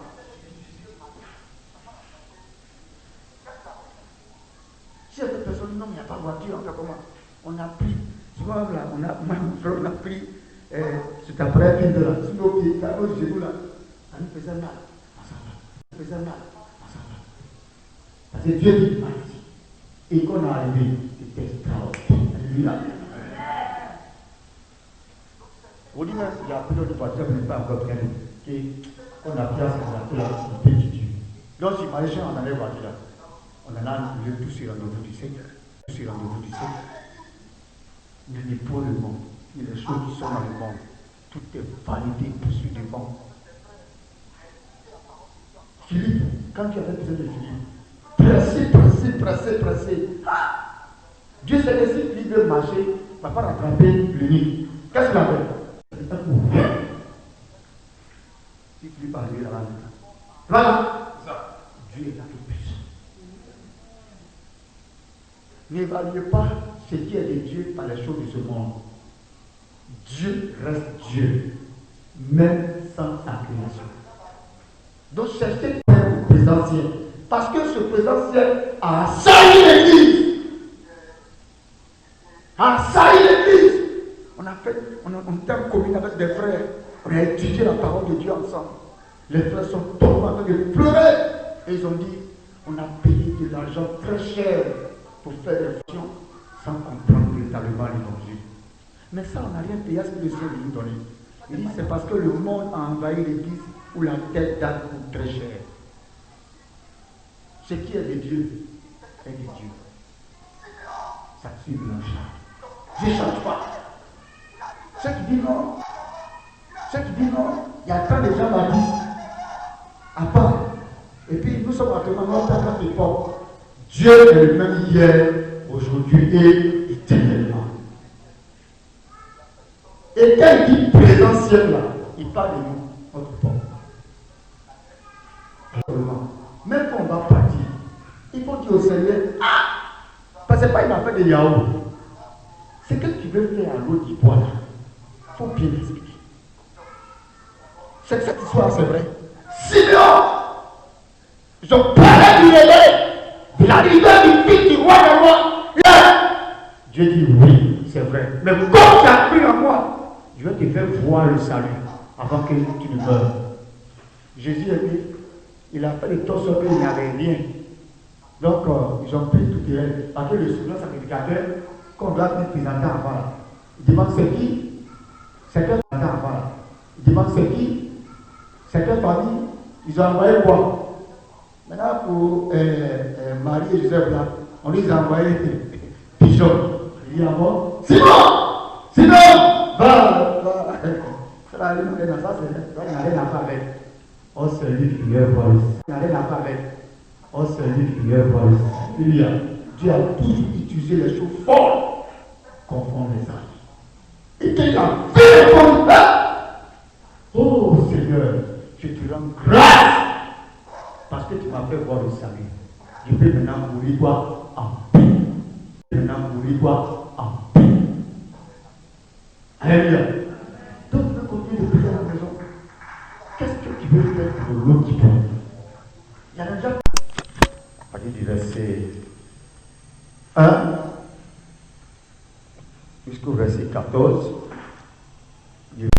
Si il y a des personnes, non, il n'y a pas de voiture, on fait comment? On a pris, souvent là, on a pris cet appareil de là, sur nos pieds, là, aux genoux là, ça nous faisait mal, ça nous faisait mal, ça va. Parce que Dieu dit, merci. Et quand on est arrivé, c'était extraordinaire. Vous dites, il y a plusieurs de voitures qui n'est pas encore prêt, qu'on a pris à ce moment-là, un petit Dieu. Donc, si Maréchal en avait voiture là, on en a annulé tout sur rendez-vous du Seigneur. Tout sur rendez-vous du Seigneur. Il n'est pas le monde. Il y a des choses qui sont dans le monde. Tout est validé pour suivre du monde. Philippe, quand tu avais besoin de Philippe, pressé. Ah! Dieu sait que si Philippe veut marcher, il ne va pas rattraper le nid. Qu'est-ce qu'il a fait? Si Philippe arrive là-bas, voilà. Dieu est là tout puissant. N'évaluez pas ce qui est de Dieu par les choses de ce monde. Dieu reste Dieu, même sans sa création. Donc cherchez le présentiel. Parce que ce présentiel a assailli l'église. On était en commune avec des frères. On a étudié la parole de Dieu ensemble. Les frères sont tombés en train de pleurer. Et ils ont dit, on a payé de l'argent très cher pour faire des fonctions sans comprendre véritablement l'évangile. Mais ça, on n'a rien payé à ce que le Seigneur nous donne. Il dit, c'est parce que le monde a envahi l'église où la tête d'âne coûte très cher. Ce qui est de Dieu est de Dieu. Ça tue blanchard. Je ne change pas. Ceux qui disent non, il y a tant de gens là à part. Et puis nous sommes actuellement dans notre époque. Dieu est le même hier, aujourd'hui et éternellement. Et quand il dit présentiel là, il parle de nous, notre peuple. Même quand on va partir, il faut dire au Seigneur, parce que c'est pas une affaire de Yahoo. C'est que tu veux faire à l'autre qui boit là. Il faut bien l'expliquer. C'est que cette histoire, c'est vrai. Sinon, je parlais du réveil, de l'arrivée du fils du roi de moi. Dieu dit oui, c'est vrai. Mais comme tu as cru en moi, je vais te faire voir le salut avant que tu ne meurs. Jésus a dit, il a fait le torse qu'il n'y avait rien. Donc, ils ont pris tout direct. Parce que le souverain sacrificateur, qu'on doit être présenté avant là, il demande c'est qui? C'est quel présenté avant là? Il demande c'est qui? C'est quelle famille? Ils ont envoyé quoi? Maintenant, pour Marie et Joseph là, on les a envoyé pigeon. Il dit avant, Simon, va. Ça n'a rien à faire avec. Oh, c'est lui qui vient voir ici. Il n'y a rien à faire avec. Oh, c'est lui qui vient voir ici. Dieu a toujours utilisé les choses fortes confondre les âges. Et qu'il a fait comme ça. Oh Seigneur, je te rends grâce parce que tu m'as fait voir le salut. Je peux maintenant mourir toi en paix. Alléluia. Donc, tu veux continuer de prier à la maison. Qu'est-ce que tu veux faire pour l'autre qui prie? Il y a déjà. À partir du verset 1 jusqu'au verset 14.